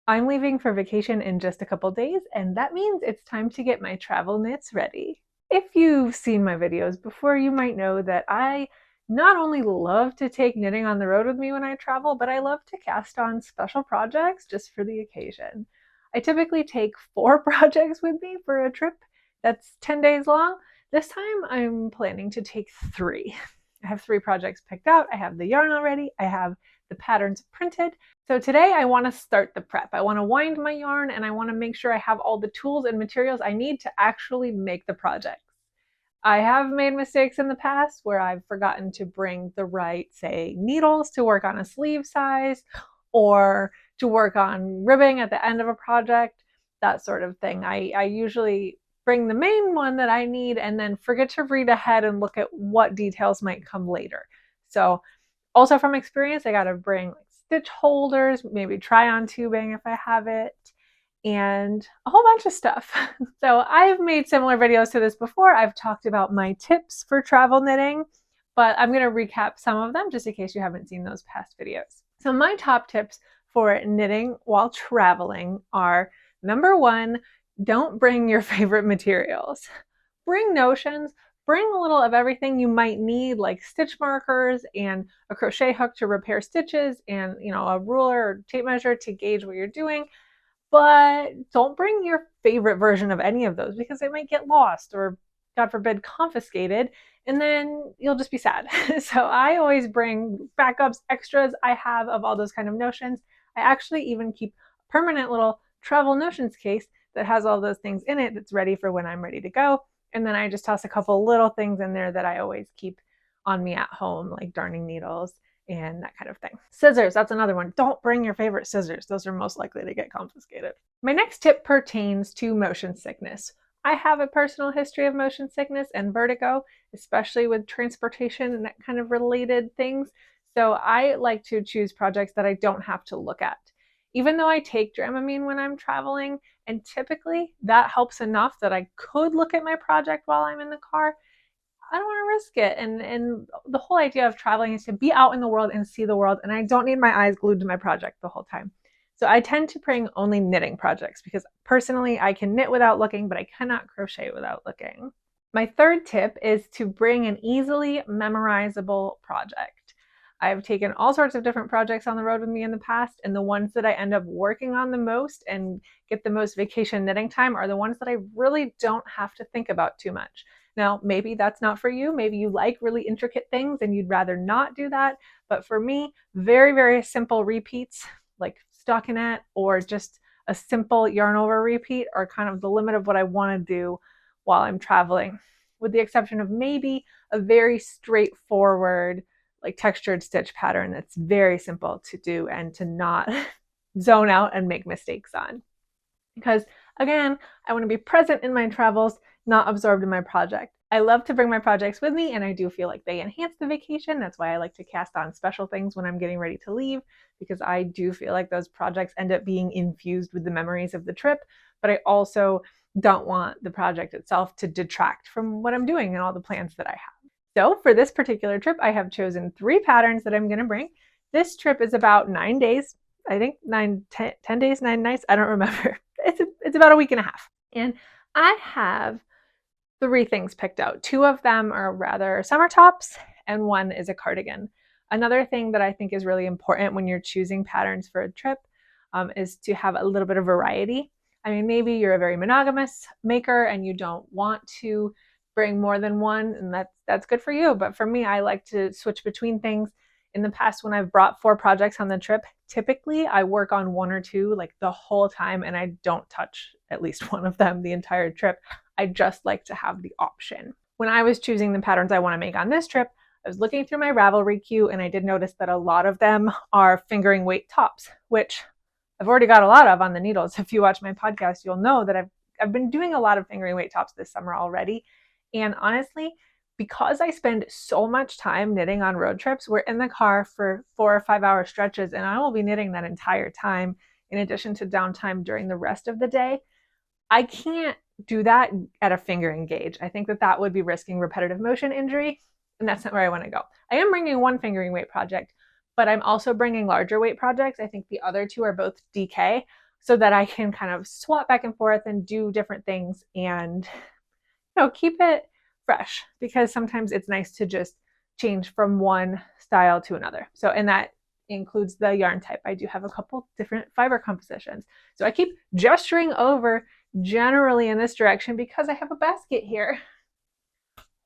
I'm leaving for vacation in just a couple days, and that means it's time to get my travel knits ready. If you've seen my videos before, you might know that I not only love to take knitting on the road with me when I travel, but I love to cast on special projects just for the occasion. I typically take 4 projects with me for a trip that's 10 days long. This time I'm planning to take 3. I have 3 projects picked out. I have the yarn already. I have the patterns printed. So today I want to start the prep. I want to wind my yarn and I want to make sure I have all the tools and materials I need to actually make the projects. I have made mistakes in the past where I've forgotten to bring the right, say, needles to work on a sleeve size or to work on ribbing at the end of a project, that sort of thing. I usually bring the main one that I need and then forget to read ahead and look at what details might come later. So also from experience, I got to bring like stitch holders, maybe try on tubing if I have it, and a whole bunch of stuff. So I've made similar videos to this before. I've talked about my tips for travel knitting, but I'm going to recap some of them just in case you haven't seen those past videos. So my top tips for knitting while traveling are: number 1, don't bring your favorite materials. Bring notions, bring a little of everything you might need, like stitch markers and a crochet hook to repair stitches and, a ruler or tape measure to gauge what you're doing. But don't bring your favorite version of any of those because it might get lost or, God forbid, confiscated, and then you'll just be sad. So I always bring backups, extras I have of all those kind of notions. I actually even keep a permanent little travel notions case that has all those things in it that's ready for when I'm ready to go. And then I just toss a couple little things in there that I always keep on me at home, like darning needles and that kind of thing. Scissors, that's another one. Don't bring your favorite scissors. Those are most likely to get confiscated. My next tip pertains to motion sickness. I have a personal history of motion sickness and vertigo, especially with transportation and that kind of related things. So I like to choose projects that I don't have to look at. Even though I take Dramamine when I'm traveling, and typically that helps enough that I could look at my project while I'm in the car, I don't want to risk it. And the whole idea of traveling is to be out in the world and see the world, and I don't need my eyes glued to my project the whole time. So I tend to bring only knitting projects because personally I can knit without looking, but I cannot crochet without looking. My third tip is to bring an easily memorizable project. I've taken all sorts of different projects on the road with me in the past, and the ones that I end up working on the most and get the most vacation knitting time are the ones that I really don't have to think about too much. Now, maybe that's not for you. Maybe you like really intricate things and you'd rather not do that. But for me, very, very simple repeats like stockinette or just a simple yarn over repeat are kind of the limit of what I want to do while I'm traveling, with the exception of maybe a very straightforward, like textured stitch pattern that's very simple to do and to not zone out and make mistakes on. Because again, I want to be present in my travels, not absorbed in my project. I love to bring my projects with me, and I do feel like they enhance the vacation. That's why I like to cast on special things when I'm getting ready to leave, because I do feel like those projects end up being infused with the memories of the trip. But I also don't want the project itself to detract from what I'm doing and all the plans that I have. So for this particular trip, I have chosen 3 patterns that I'm going to bring. This trip is about 9 days. I think 10 days, 9 nights. I don't remember. It's about a week and a half. And I have 3 things picked out. 2 of them are rather summer tops, and 1 is a cardigan. Another thing that I think is really important when you're choosing patterns for a trip is to have a little bit of variety. I mean, maybe you're a very monogamous maker and you don't want to bring more than one, and that's good for you. But for me, I like to switch between things. In the past, when I've brought 4 projects on the trip, typically I work on 1 or 2 like the whole time, and I don't touch at least one of them the entire trip. I just like to have the option. When I was choosing the patterns I want to make on this trip, I was looking through my Ravelry queue, and I did notice that a lot of them are fingering weight tops, which I've already got a lot of on the needles. If you watch my podcast, you'll know that I've been doing a lot of fingering weight tops this summer already. And honestly, because I spend so much time knitting on road trips, we're in the car for 4 or 5 hour stretches, and I will be knitting that entire time in addition to downtime during the rest of the day. I can't do that at a fingering gauge. I think that would be risking repetitive motion injury, and that's not where I want to go. I am bringing 1 fingering weight project, but I'm also bringing larger weight projects. I think the other 2 are both DK. so that I can kind of swap back and forth and do different things and keep it fresh, because sometimes it's nice to just change from one style to another. So, and that includes the yarn type. I do have a couple different fiber compositions. So I keep gesturing over generally in this direction because I have a basket here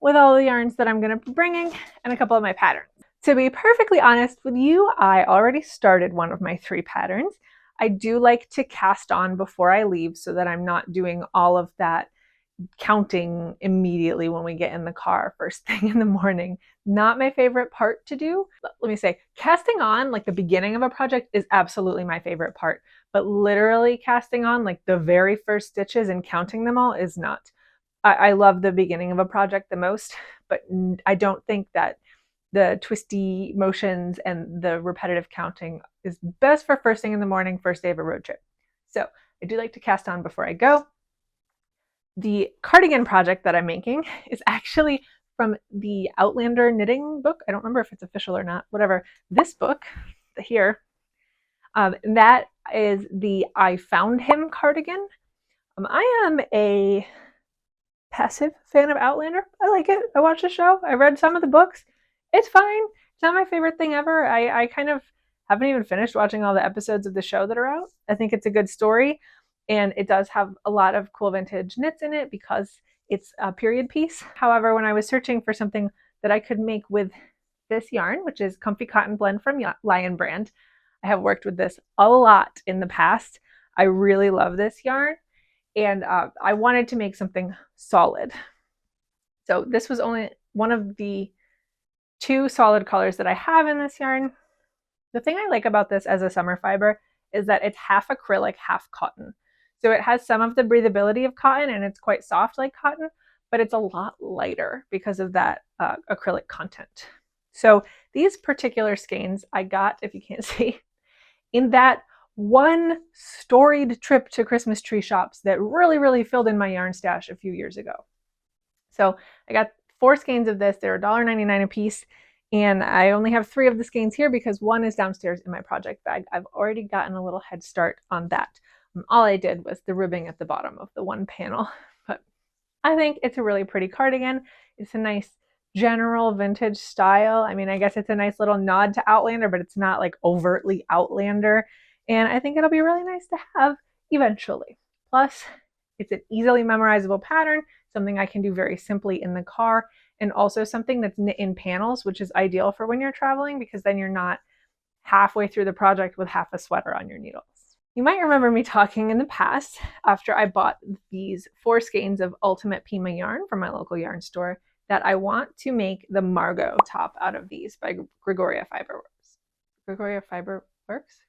with all the yarns that I'm going to be bringing and a couple of my patterns. To be perfectly honest with you, I already started one of my 3 patterns. I do like to cast on before I leave so that I'm not doing all of that counting immediately when we get in the car first thing in the morning. Not my favorite part to do. Let me say, casting on like the beginning of a project is absolutely my favorite part, but literally casting on like the very first stitches and counting them all is not. I love the beginning of a project the most, but I don't think that the twisty motions and the repetitive counting is best for first thing in the morning, first day of a road trip. So I do like to cast on before I go. The cardigan project that I'm making is actually from the Outlander knitting book. I don't remember if it's official or not, whatever. This book here, that is the I Found Him cardigan. I am a passive fan of Outlander. I like it. I watched the show. I read some of the books. It's fine. It's not my favorite thing ever. I kind of haven't even finished watching all the episodes of the show that are out. I think it's a good story. And it does have a lot of cool vintage knits in it because it's a period piece. However, when I was searching for something that I could make with this yarn, which is Comfy Cotton Blend from Lion Brand, I have worked with this a lot in the past. I really love this yarn, and I wanted to make something solid. So this was only one of the 2 solid colors that I have in this yarn. The thing I like about this as a summer fiber is that it's half acrylic, half cotton. So it has some of the breathability of cotton and it's quite soft like cotton, but it's a lot lighter because of that acrylic content. So these particular skeins I got, if you can't see, in that one storied trip to Christmas tree shops that really filled in my yarn stash a few years ago. So I got 4 skeins of this. They're $1.99 a piece. And I only have 3 of the skeins here because one is downstairs in my project bag. I've already gotten a little head start on that. All I did was the ribbing at the bottom of the one panel. But I think it's a really pretty cardigan. It's a nice general vintage style. I mean, I guess it's a nice little nod to Outlander, but it's not like overtly Outlander. And I think it'll be really nice to have eventually. Plus, it's an easily memorizable pattern, something I can do very simply in the car, and also something that's knit in panels, which is ideal for when you're traveling because then you're not halfway through the project with half a sweater on your needles. You might remember me talking in the past after I bought these 4 skeins of Ultimate Pima yarn from my local yarn store that I want to make the Margot top out of these by Gregoria Fiberworks. Gregoria Fiberworks?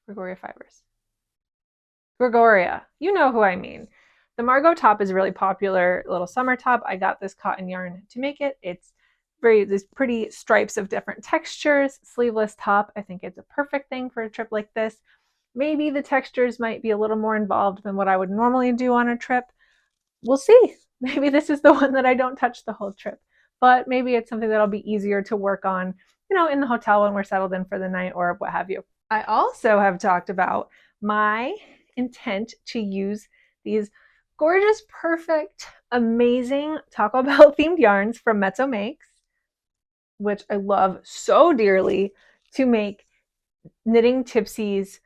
Gregoria Fibers. Gregoria. You know who I mean. The Margot top is a really popular little summer top. I got this cotton yarn to make it. It's these pretty stripes of different textures, sleeveless top. I think it's a perfect thing for a trip like this. Maybe the textures might be a little more involved than what I would normally do on a trip. We'll see. Maybe this is the one that I don't touch the whole trip, but maybe it's something that'll be easier to work on, in the hotel when we're settled in for the night or what have you. I also have talked about my intent to use these gorgeous, perfect, amazing Taco Bell themed yarns from Mezzo Makes, which I love so dearly, to make Knitting Tipsy's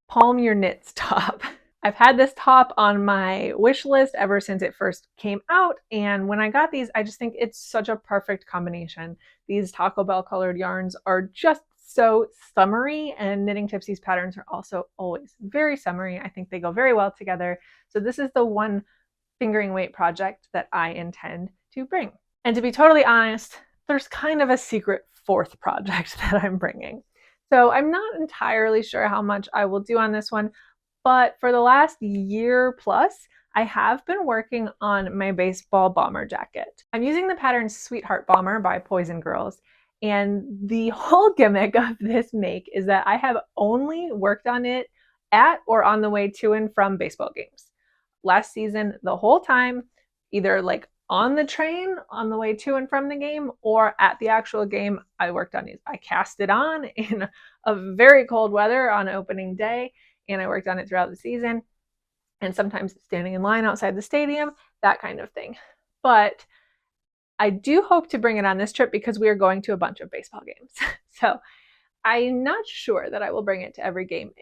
Palm Your Knits top. I've had this top on my wish list ever since it first came out, and when I got these, I just think it's such a perfect combination. These Taco Bell colored yarns are just so summery, and Knitting Tipsy's patterns are also always very summery. I think they go very well together. So this is the one fingering weight project that I intend to bring. And to be totally honest, there's kind of a secret 4th project that I'm bringing. So I'm not entirely sure how much I will do on this one, but for the last year plus, I have been working on my baseball bomber jacket. I'm using the pattern Sweetheart Bomber by Poison Girls, and the whole gimmick of this make is that I have only worked on it at or on the way to and from baseball games. Last season, the whole time, either like on the train on the way to and from the game or at the actual game, I worked on these. I cast it on in a very cold weather on opening day, and I worked on it throughout the season, and sometimes standing in line outside the stadium, that kind of thing. But I do hope to bring it on this trip because we are going to a bunch of baseball games. So I'm not sure that I will bring it to every game.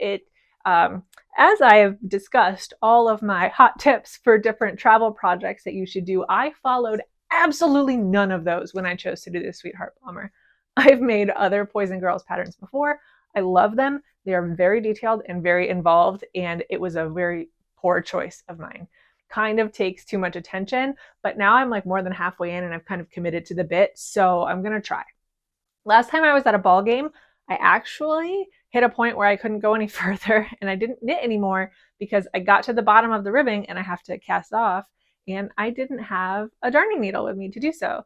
As I have discussed all of my hot tips for different travel projects that you should do, I followed absolutely none of those when I chose to do this Sweetheart Bomber. I've made other Poison Girls patterns before. I love them. They are very detailed and very involved, and it was a very poor choice of mine. Kind of takes too much attention, but now I'm like more than halfway in and I've kind of committed to the bit, so I'm gonna try. Last time I was at a ball game, I actually hit a point where I couldn't go any further and I didn't knit anymore because I got to the bottom of the ribbing and I have to cast off, and I didn't have a darning needle with me to do so.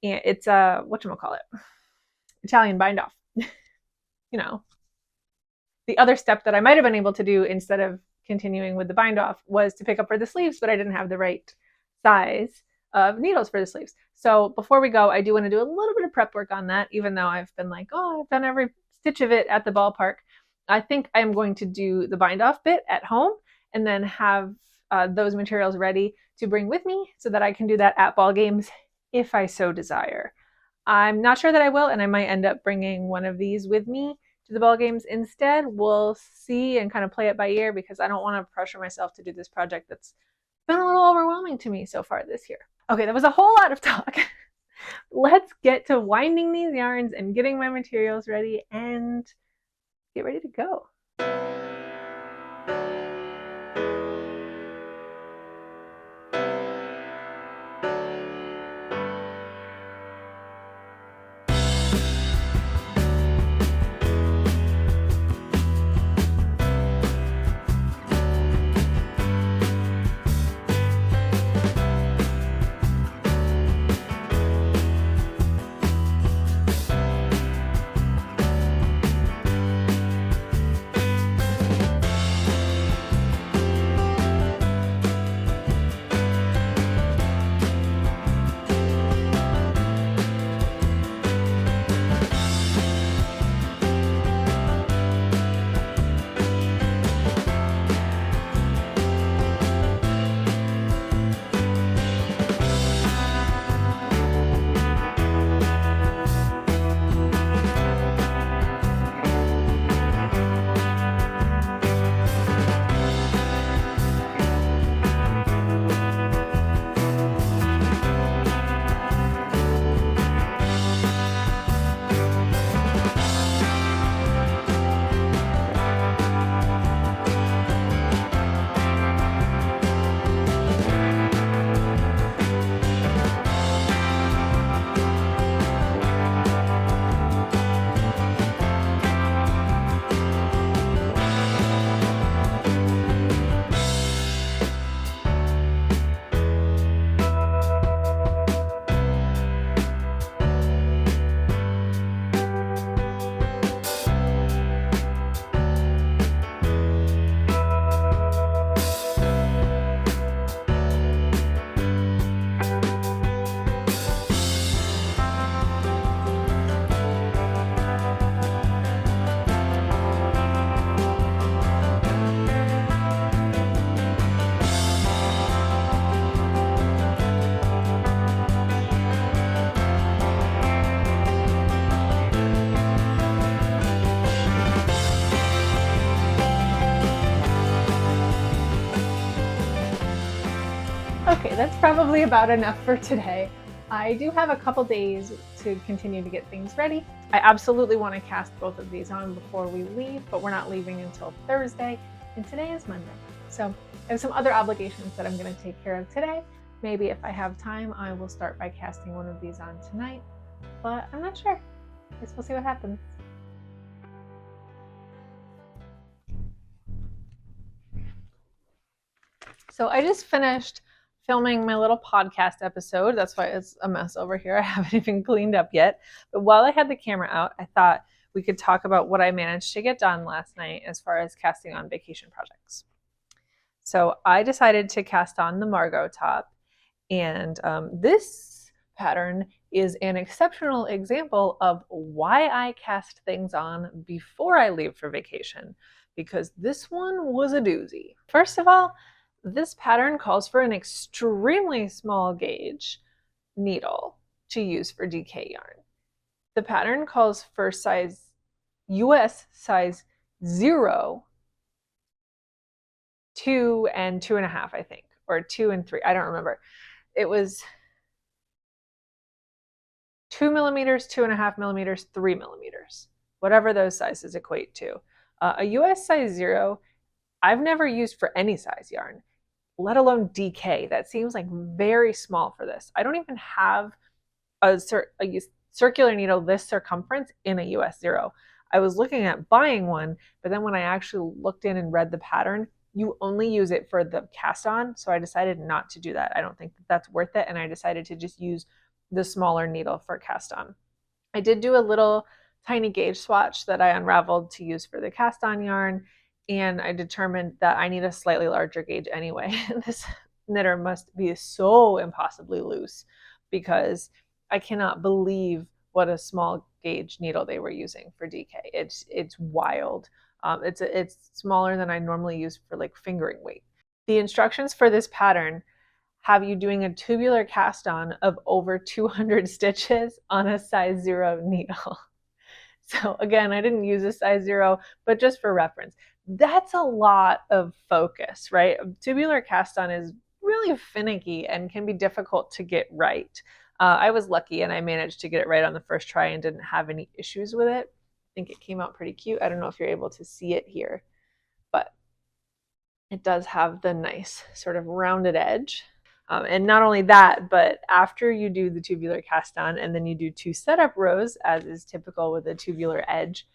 And it's a, whatchamacallit, Italian bind off. You know, the other step that I might have been able to do instead of continuing with the bind off was to pick up for the sleeves, but I didn't have the right size of needles for the sleeves. So before we go, I do want to do a little bit of prep work on that, even though I've been like, oh, I've done every stitch of it at the ballpark. I think I'm going to do the bind off bit at home and then have those materials ready to bring with me so that I can do that at ball games if I so desire. I'm not sure that I will, and I might end up bringing one of these with me to the ball games instead. We'll see and kind of play it by ear because I don't want to pressure myself to do this project that's been a little overwhelming to me so far this year. Okay, that was a whole lot of talk. Let's get to winding these yarns and getting my materials ready and get ready to go. Okay, that's probably about enough for today. I do have a couple days to continue to get things ready. I absolutely want to cast both of these on before we leave, but we're not leaving until Thursday, and today is Monday. So I have some other obligations that I'm going to take care of today. Maybe if I have time, I will start by casting one of these on tonight, but I'm not sure. I guess we'll see what happens. So I just finished filming my little podcast episode. That's why it's a mess over here. I haven't even cleaned up yet. But while I had the camera out, I thought we could talk about what I managed to get done last night as far as casting on vacation projects. So I decided to cast on the Margot top, and this pattern is an exceptional example of why I cast things on before I leave for vacation, because this one was a doozy. First of all, this pattern calls for an extremely small gauge needle to use for DK yarn. The pattern calls for size US size 0, 2 and 2.5, I think, or 2 and 3. I don't remember. It was 2 millimeters, 2.5 millimeters, 3 millimeters, whatever those sizes equate to. A US size 0, I've never used for any size yarn, let alone DK. That seems like very small for this. I don't even have a circular needle this circumference in a US 0. I was looking at buying one, but then when I actually looked in and read the pattern, you only use it for the cast on. So I decided not to do that. I don't think that that's worth it. And I decided to just use the smaller needle for cast on. I did do a little tiny gauge swatch that I unraveled to use for the cast on yarn. And I determined that I need a slightly larger gauge anyway. This knitter must be so impossibly loose because I cannot believe what a small gauge needle they were using for DK. It's wild. It's smaller than I normally use for like fingering weight. The instructions for this pattern have you doing a tubular cast on of over 200 stitches on a size 0 needle. So again, I didn't use a size 0, but just for reference, that's a lot of focus, right? A tubular cast on is really finicky and can be difficult to get right. I was lucky and I managed to get it right on the first try and didn't have any issues with it. I think it came out pretty cute. I don't know if you're able to see it here, but it does have the nice sort of rounded edge. And not only that, but after you do the tubular cast on and then you do 2 setup rows, as is typical with a tubular edge,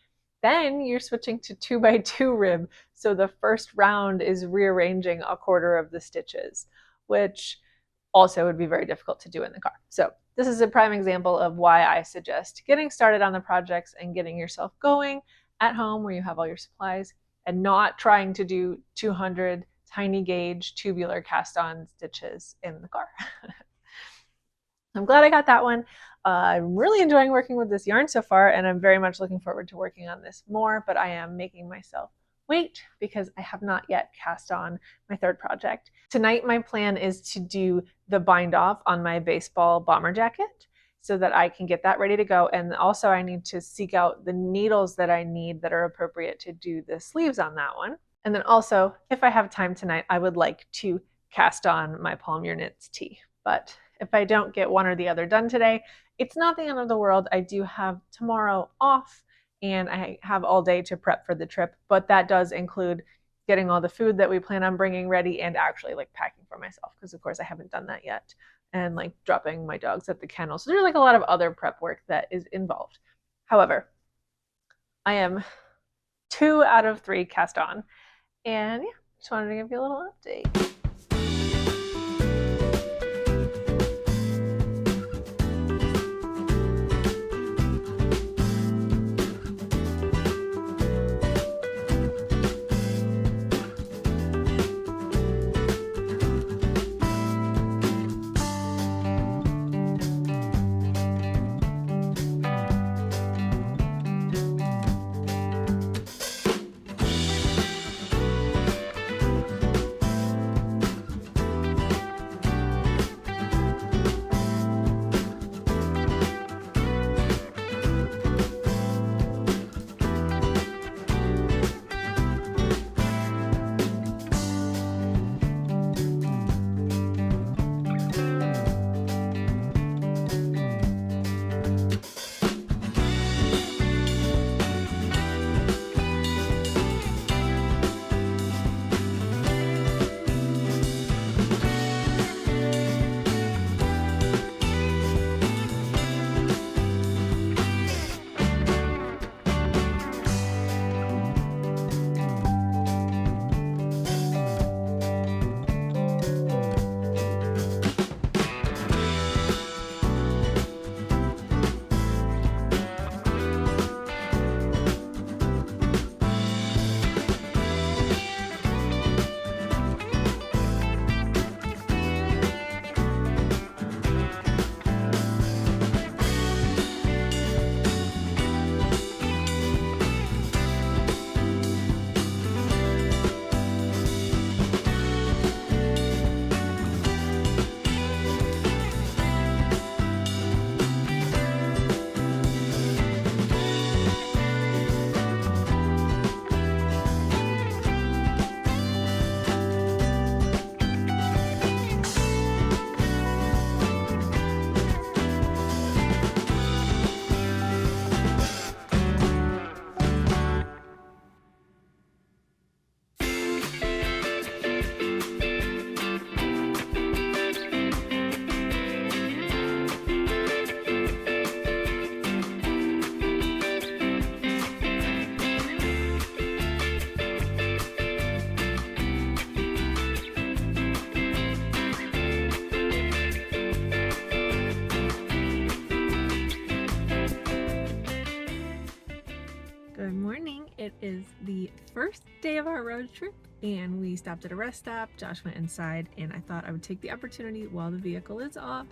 then you're switching to 2x2 rib. So the first round is rearranging a quarter of the stitches, which also would be very difficult to do in the car. So this is a prime example of why I suggest getting started on the projects and getting yourself going at home where you have all your supplies and not trying to do 200 tiny gauge tubular cast on stitches in the car. I'm glad I got that one. I'm really enjoying working with this yarn so far, and I'm very much looking forward to working on this more, but I am making myself wait because I have not yet cast on my third project. Tonight, my plan is to do the bind off on my baseball bomber jacket so that I can get that ready to go. And also I need to seek out the needles that I need that are appropriate to do the sleeves on that one. And then also, if I have time tonight, I would like to cast on my Palm Your Knits tee. But if I don't get one or the other done today, it's not the end of the world. I do have tomorrow off and I have all day to prep for the trip, but that does include getting all the food that we plan on bringing ready and actually like packing for myself, because of course I haven't done that yet, and like dropping my dogs at the kennel. So there's like a lot of other prep work that is involved. However, I am 2 out of 3 cast on, and yeah, just wanted to give you a little update. is the first day of our road trip, and we stopped at a rest stop. Josh went inside, and I thought I would take the opportunity while the vehicle is off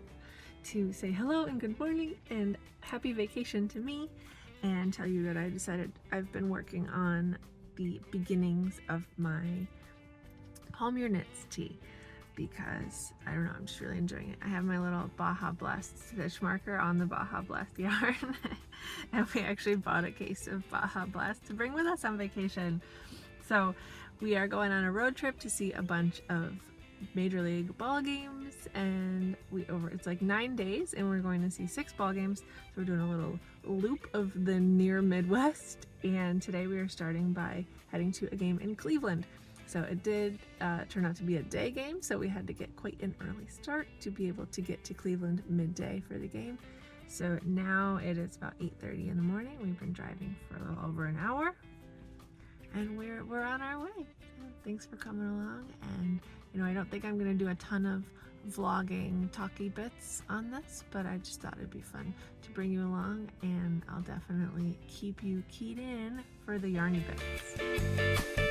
to say hello and good morning and happy vacation to me, and tell you that I decided I've been working on the beginnings of my Calm Your Knits tea, because I don't know, I'm just really enjoying it. I have my little Baja Blast stitch marker on the Baja Blast yarn and we actually bought a case of Baja Blast to bring with us on vacation. So we are going on a road trip to see a bunch of Major League ball games, and it's like 9 days and we're going to see 6 ball games. So we're doing a little loop of the near Midwest, and today we are starting by heading to a game in Cleveland. So it did turn out to be a day game, so we had to get quite an early start to be able to get to Cleveland midday for the game. So now it is about 8:30 in the morning. We've been driving for a little over an hour, and we're on our way. So thanks for coming along, and I don't think I'm gonna do a ton of vlogging talky bits on this, but I just thought it'd be fun to bring you along, and I'll definitely keep you keyed in for the yarny bits.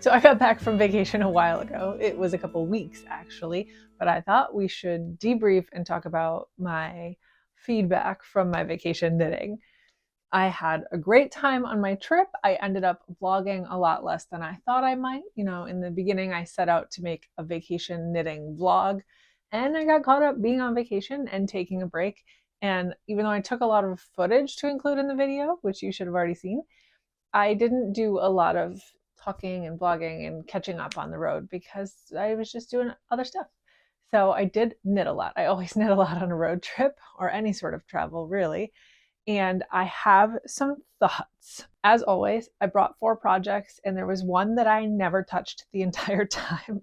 So I got back from vacation a while ago. It was a couple weeks actually, but I thought we should debrief and talk about my feedback from my vacation knitting. I had a great time on my trip. I ended up vlogging a lot less than I thought I might. You know, in the beginning, I set out to make a vacation knitting vlog, and I got caught up being on vacation and taking a break. And even though I took a lot of footage to include in the video, which you should have already seen, I didn't do a lot of talking and vlogging and catching up on the road because I was just doing other stuff. So I did knit a lot. I always knit a lot on a road trip or any sort of travel, really. And I have some thoughts. As always, I brought 4 projects, and there was one that I never touched the entire time,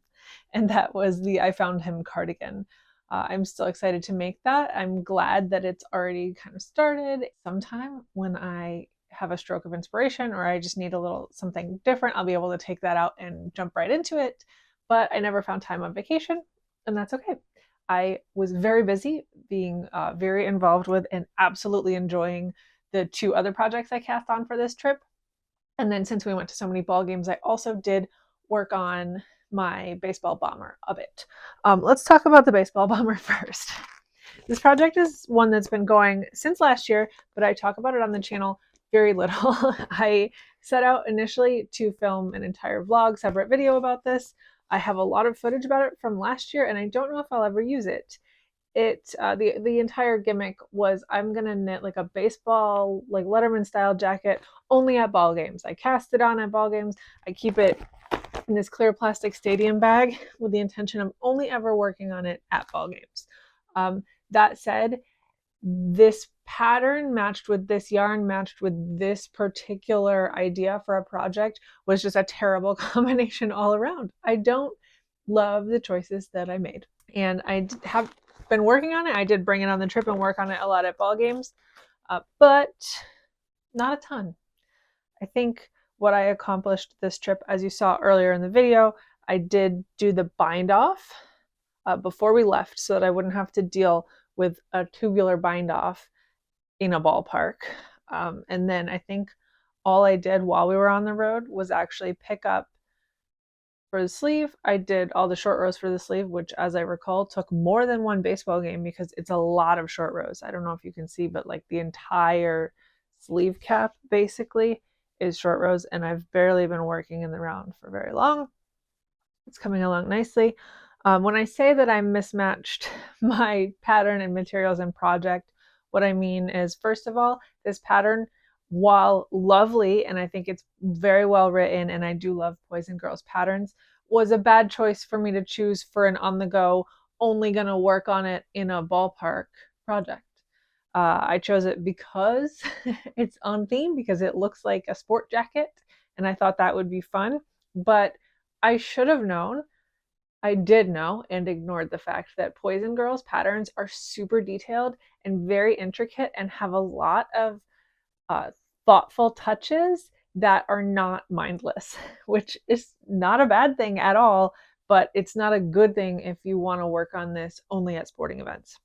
and that was the I Found Him cardigan. I'm still excited to make that. I'm glad that it's already kind of started. Sometime when I have a stroke of inspiration or I just need a little something different, I'll be able to take that out and jump right into it. But I never found time on vacation, and that's okay. I was very busy being very involved with and absolutely enjoying the 2 other projects I cast on for this trip. And then since we went to so many ball games, I also did work on my baseball bomber a bit. Let's talk about the baseball bomber first. This project is one that's been going since last year, but I talk about it on the channel very little. I set out initially to film an entire vlog, separate video about this. I have a lot of footage about it from last year, and I don't know if I'll ever use it. The entire gimmick was I'm gonna knit like a baseball, like Letterman style jacket only at ball games. I cast it on at ball games. I keep it in this clear plastic stadium bag with the intention of only ever working on it at ball games. That said, this pattern matched with this yarn matched with this particular idea for a project was just a terrible combination all around. I don't love the choices that I made, and I have been working on it. I did bring it on the trip and work on it a lot at ball games, but not a ton. I think what I accomplished this trip, as you saw earlier in the video, I did do the bind off before we left so that I wouldn't have to deal with a tubular bind off in a ballpark. And then I think all I did while we were on the road was actually pick up for the sleeve. I did all the short rows for the sleeve, which, as I recall, took more than one baseball game because it's a lot of short rows. I don't know if you can see, but like the entire sleeve cap basically is short rows, and I've barely been working in the round for very long. It's coming along nicely. When I say that I mismatched my pattern and materials and project, what I mean is, first of all, this pattern, while lovely, and I think it's very well written, and I do love Boys and Girls patterns, was a bad choice for me to choose for an on-the-go, only gonna work on it in a ballpark project. I chose it because it's on theme, because it looks like a sport jacket, and I thought that would be fun, but I should have known. I did know and ignored the fact that Poison Girls patterns are super detailed and very intricate and have a lot of thoughtful touches that are not mindless, which is not a bad thing at all, but it's not a good thing if you want to work on this only at sporting events.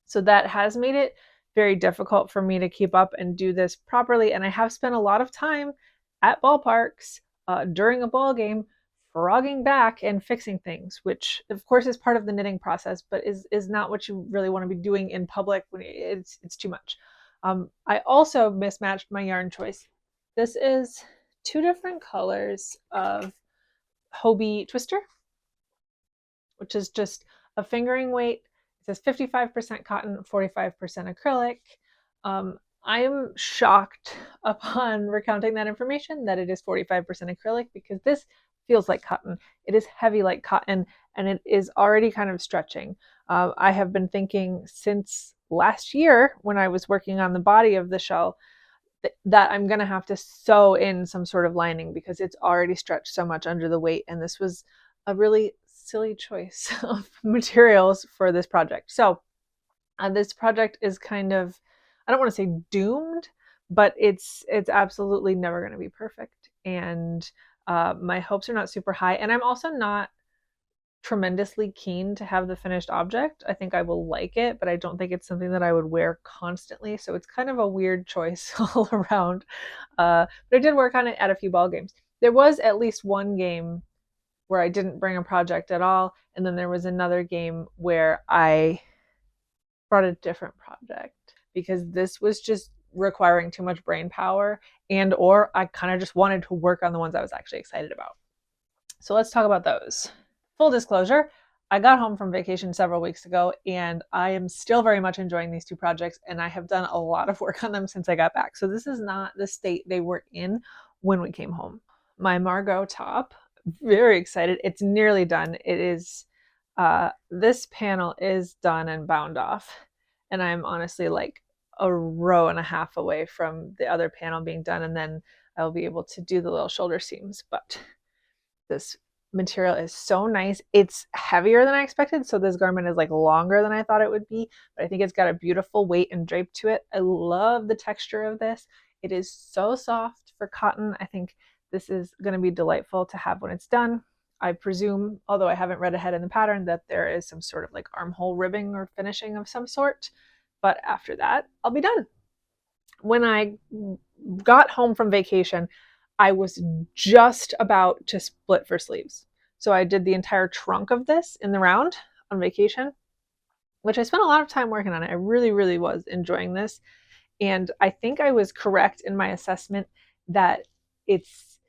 So that has made it very difficult for me to keep up and do this properly, and I have spent a lot of time at ballparks during a ball game frogging back and fixing things, which of course is part of the knitting process, but is not what you really want to be doing in public when it's too much. I also mismatched my yarn choice. This is 2 different colors of Hobie Twister, which is just a fingering weight. It says 55% cotton, 45% acrylic. I am shocked upon recounting that information that it is 45% acrylic, because this feels like cotton. It is heavy like cotton, and it is already kind of stretching. I have been thinking since last year when I was working on the body of the shell that I'm going to have to sew in some sort of lining because it's already stretched so much under the weight, and this was a really silly choice of materials for this project. So this project is kind of, I don't want to say doomed, but it's absolutely never going to be perfect, and my hopes are not super high, and I'm also not tremendously keen to have the finished object. I think I will like it, but I don't think it's something that I would wear constantly, so it's kind of a weird choice all around. But I did work on it at a few ball games. There was at least one game where I didn't bring a project at all, and then there was another game where I brought a different project because this was just requiring too much brain power, and or I kind of just wanted to work on the ones I was actually excited about. So let's talk about those. Full disclosure, I got home from vacation several weeks ago and I am still very much enjoying these two projects, and I have done a lot of work on them since I got back. So this is not the state they were in when we came home. My Margot top, very excited. It's nearly done. It is, this panel is done and bound off. And I'm honestly like a row and a half away from the other panel being done. And then I'll be able to do the little shoulder seams. But this material is so nice. It's heavier than I expected, so this garment is like longer than I thought it would be, but I think it's got a beautiful weight and drape to it. I love the texture of this. It is so soft for cotton. I think this is going to be delightful to have when it's done. I presume, although I haven't read ahead in the pattern, that there is some sort of like armhole ribbing or finishing of some sort, but after that, I'll be done. When I got home from vacation, I was just about to split for sleeves. So I did the entire trunk of this in the round on vacation, which I spent a lot of time working on it. I really, really was enjoying this. And I think I was correct in my assessment that it's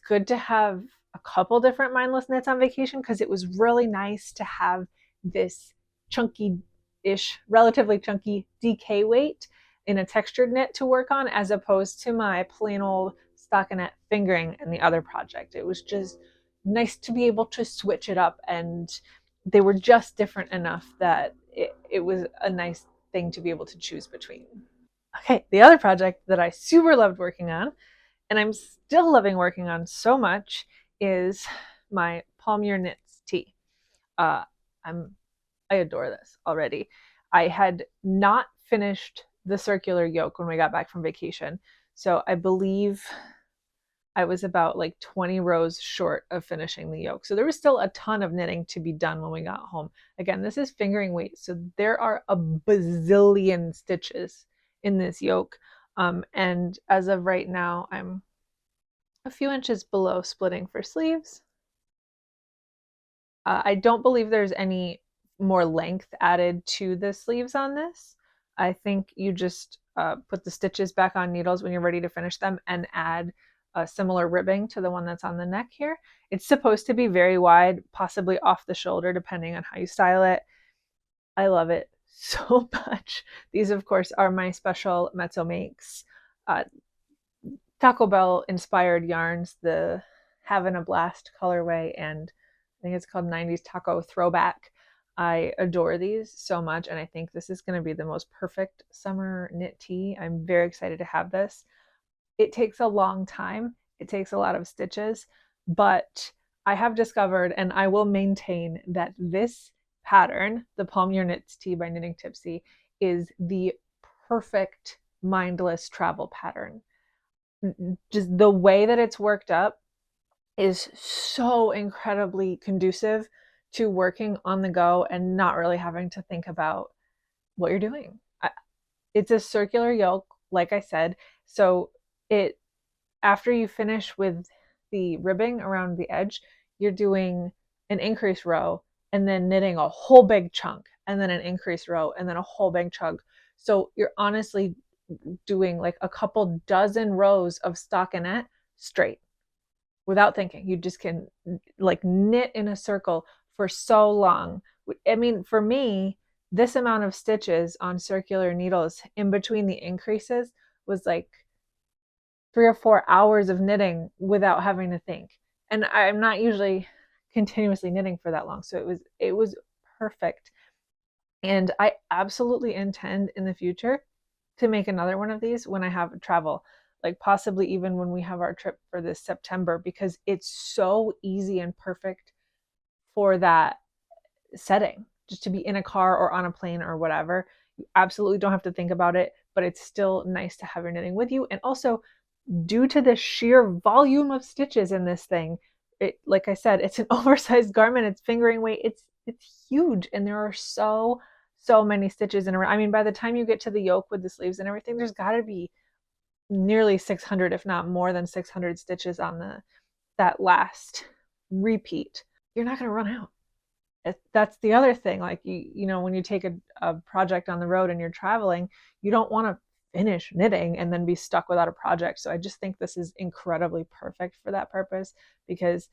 good to have a couple different mindless knits on vacation, because it was really nice to have this chunky-ish, relatively chunky DK weight in a textured knit to work on, as opposed to my plain old stockinette fingering in the other project. It was just nice to be able to switch it up, and they were just different enough that it was a nice thing to be able to choose between. Okay, the other project that I super loved working on, and I'm still loving working on so much, is my Palmier Knits tee. I adore this already. I had not finished the circular yoke when we got back from vacation, so I believe I was about like 20 rows short of finishing the yoke. So there was still a ton of knitting to be done when we got home. Again, this is fingering weight, so there are a bazillion stitches in this yoke. And as of right now, I'm a few inches below splitting for sleeves. I don't believe there's any more length added to the sleeves on this. I think you just put the stitches back on needles when you're ready to finish them and add a similar ribbing to the one that's on the neck here. It's supposed to be very wide, possibly off the shoulder, depending on how you style it. I love it so much. These, of course, are my special Mezzo Makes Taco Bell inspired yarns, the Having a Blast colorway, and I think it's called 90s Taco Throwback. I adore these so much, and I think this is going to be the most perfect summer knit tee. I'm very excited to have this. It takes a long time. It takes a lot of stitches, but I have discovered, and I will maintain, that this pattern, the Palmier Knits Tee by Knitting Tipsy, is the perfect mindless travel pattern. Just the way that it's worked up is so incredibly conducive to working on the go and not really having to think about what you're doing. It's a circular yoke, like I said, so it, after you finish with the ribbing around the edge, you're doing an increase row and then knitting a whole big chunk, and then an increase row and then a whole big chunk. So you're honestly doing like a couple dozen rows of stockinette straight without thinking. You just can like knit in a circle for so long. I mean, for me, this amount of stitches on circular needles in between the increases was like 3 or 4 hours of knitting without having to think. And I'm not usually continuously knitting for that long, so it was perfect. And I absolutely intend in the future to make another one of these when I have travel, like possibly even when we have our trip for this September, because it's so easy and perfect for that setting, just to be in a car or on a plane or whatever. You absolutely don't have to think about it, but it's still nice to have your knitting with you. And also, due to the sheer volume of stitches in this thing, it, like I said, it's an oversized garment, it's fingering weight, it's huge, and there are so many stitches in a row. I mean, by the time you get to the yoke with the sleeves and everything, there's got to be nearly 600, if not more than 600 stitches on that last repeat, you're not going to run out. That's the other thing. Like you know, when you take a project on the road and you're traveling, you don't want to finish knitting and then be stuck without a project. So I just think this is incredibly perfect for that purpose, because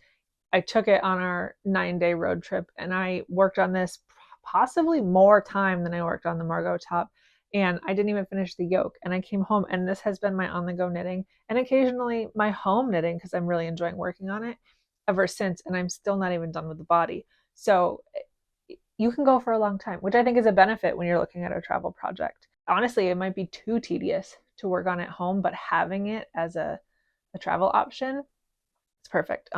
I took it on our 9-day road trip and I worked on this possibly more time than I worked on the Margot top. And I didn't even finish the yoke. And I came home and this has been my on the go knitting and occasionally my home knitting, because I'm really enjoying working on it ever since. And I'm still not even done with the body. So you can go for a long time, which I think is a benefit when you're looking at a travel project. Honestly, it might be too tedious to work on at home, but having it as a travel option, it's perfect.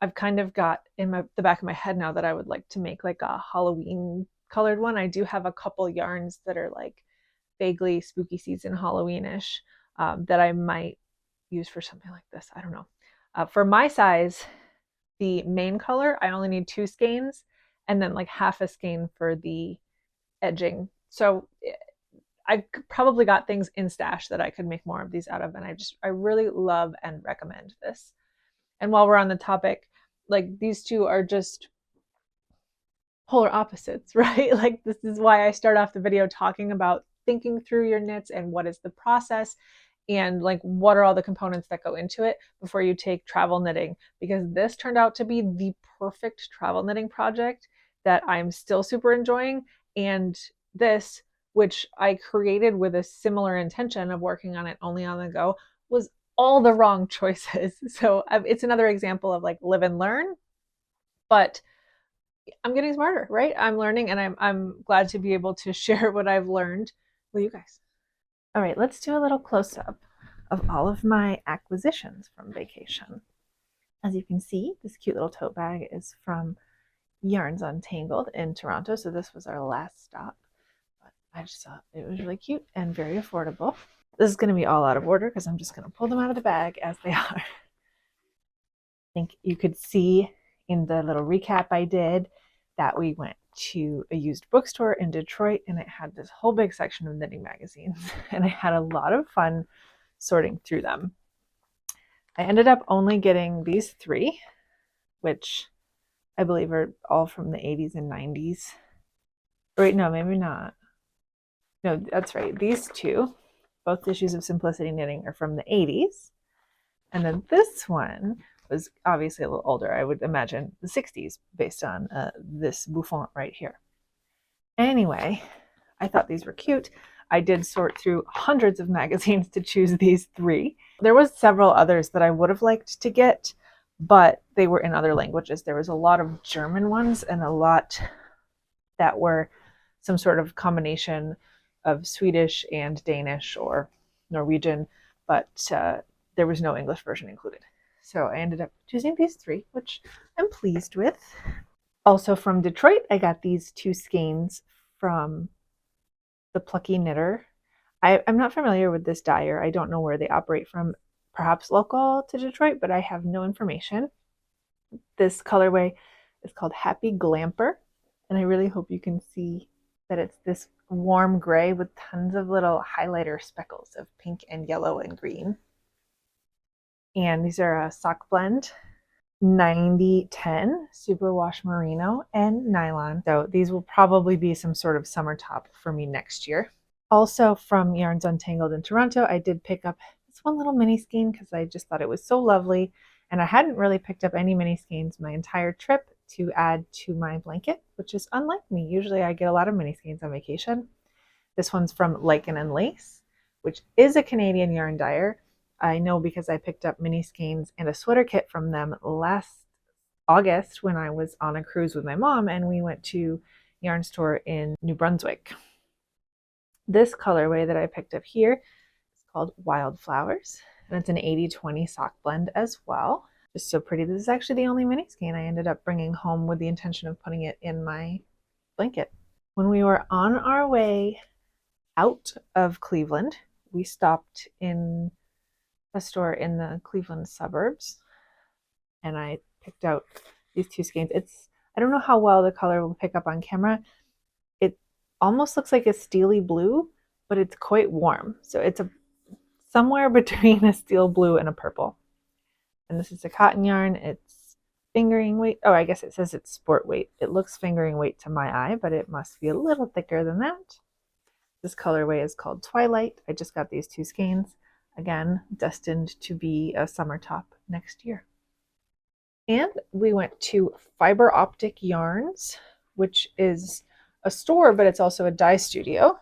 I've kind of got in the back of my head now that I would like to make like a Halloween colored one. I do have a couple yarns that are like vaguely spooky season Halloweenish that I might use for something like this. I don't know. For my size, the main color, I only need 2 skeins and then like half a skein for the edging. So I've probably got things in stash that I could make more of these out of, and I really love and recommend this. And while we're on the topic, like these two are just polar opposites, right? Like this is why I start off the video talking about thinking through your knits and what is the process and like what are all the components that go into it before you take travel knitting, because this turned out to be the perfect travel knitting project that I'm still super enjoying. And this, which I created with a similar intention of working on it only on the go, was all the wrong choices. So it's another example of like live and learn, but I'm getting smarter, right? I'm learning, and I'm glad to be able to share what I've learned with you guys. All right, let's do a little close up of all of my acquisitions from vacation. As you can see, this cute little tote bag is from Yarns Untangled in Toronto. So this was our last stop, but I just thought it was really cute and very affordable. This is going to be all out of order because I'm just going to pull them out of the bag as they are. I think you could see in the little recap I did that we went to a used bookstore in Detroit and it had this whole big section of knitting magazines and I had a lot of fun sorting through them. I ended up only getting these 3, which I believe are all from the 80s and 90s. Wait, no, maybe not. No, that's right. These 2, both issues of Simplicity Knitting, are from the 80s. And then this one was obviously a little older. I would imagine the 60s based on this bouffant right here. Anyway, I thought these were cute. I did sort through hundreds of magazines to choose these 3. There was several others that I would have liked to get, but they were in other languages. There was a lot of German ones and a lot that were some sort of combination of Swedish and Danish or Norwegian, but there was no English version included. So I ended up choosing these 3, which I'm pleased with. Also from Detroit, I got these 2 skeins from the Plucky Knitter. I'm not familiar with this dyer. I don't know where they operate from, perhaps local to Detroit, but I have no information. This colorway is called Happy Glamper, and I really hope you can see that it's this warm gray with tons of little highlighter speckles of pink and yellow and green. And these are a sock blend, 90-10 superwash merino and nylon. So these will probably be some sort of summer top for me next year. Also from Yarns Untangled in Toronto, I did pick up this one little mini skein because I just thought it was so lovely. And I hadn't really picked up any mini skeins my entire trip to add to my blanket, which is unlike me. Usually I get a lot of mini skeins on vacation. This one's from Lichen and Lace, which is a Canadian yarn dyer. I know because I picked up mini skeins and a sweater kit from them last August when I was on a cruise with my mom and we went to yarn store in New Brunswick. This colorway that I picked up here is called Wildflowers, and it's an 80-20 sock blend as well. Just so pretty. This is actually the only mini skein I ended up bringing home with the intention of putting it in my blanket. When we were on our way out of Cleveland, we stopped in a store in the Cleveland suburbs and I picked out these 2 skeins. I don't know how well the color will pick up on camera. It almost looks like a steely blue, but it's quite warm. So it's a somewhere between a steel blue and a purple. And this is a cotton yarn. It's fingering weight. Oh, I guess it says it's sport weight. It looks fingering weight to my eye, but it must be a little thicker than that. This colorway is called Twilight. I just got these 2 skeins. Again, destined to be a summer top next year. And we went to Fiber Optic Yarns, which is a store, but it's also a dye studio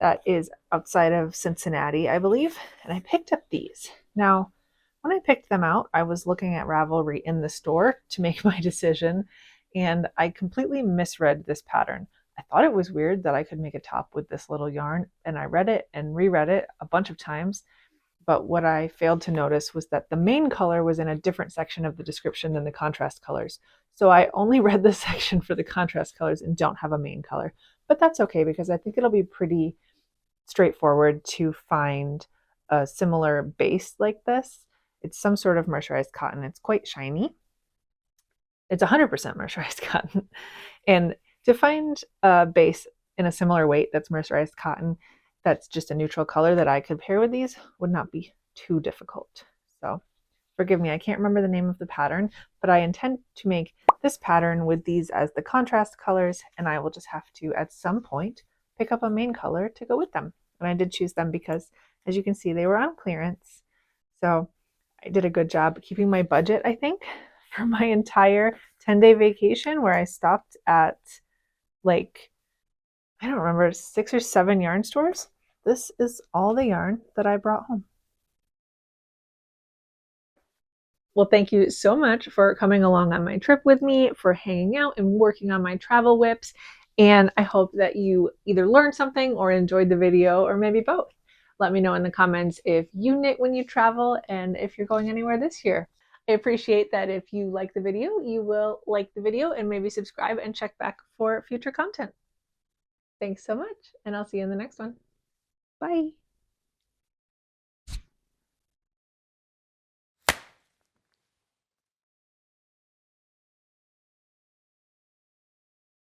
that is outside of Cincinnati, I believe. And I picked up these. Now, when I picked them out, I was looking at Ravelry in the store to make my decision, and I completely misread this pattern. I thought it was weird that I could make a top with this little yarn, and I read it and reread it a bunch of times. But what I failed to notice was that the main color was in a different section of the description than the contrast colors. So I only read the section for the contrast colors and don't have a main color. But that's okay, because I think it'll be pretty straightforward to find a similar base like this. It's some sort of mercerized cotton. It's quite shiny. It's 100% mercerized cotton. And to find a base in a similar weight that's mercerized cotton, that's just a neutral color that I could pair with these, would not be too difficult. So forgive me, I can't remember the name of the pattern, but I intend to make this pattern with these as the contrast colors, and I will just have to, at some point, pick up a main color to go with them. And I did choose them because, as you can see, they were on clearance. So I did a good job keeping my budget, I think, for my entire 10-day vacation, where I stopped at, like, I don't remember, 6 or 7 yarn stores. This is all the yarn that I brought home. Well, thank you so much for coming along on my trip with me, for hanging out and working on my travel whips. And I hope that you either learned something or enjoyed the video, or maybe both. Let me know in the comments if you knit when you travel and if you're going anywhere this year. I appreciate that if you like the video, you will like the video and maybe subscribe and check back for future content. Thanks so much, and I'll see you in the next one. Bye.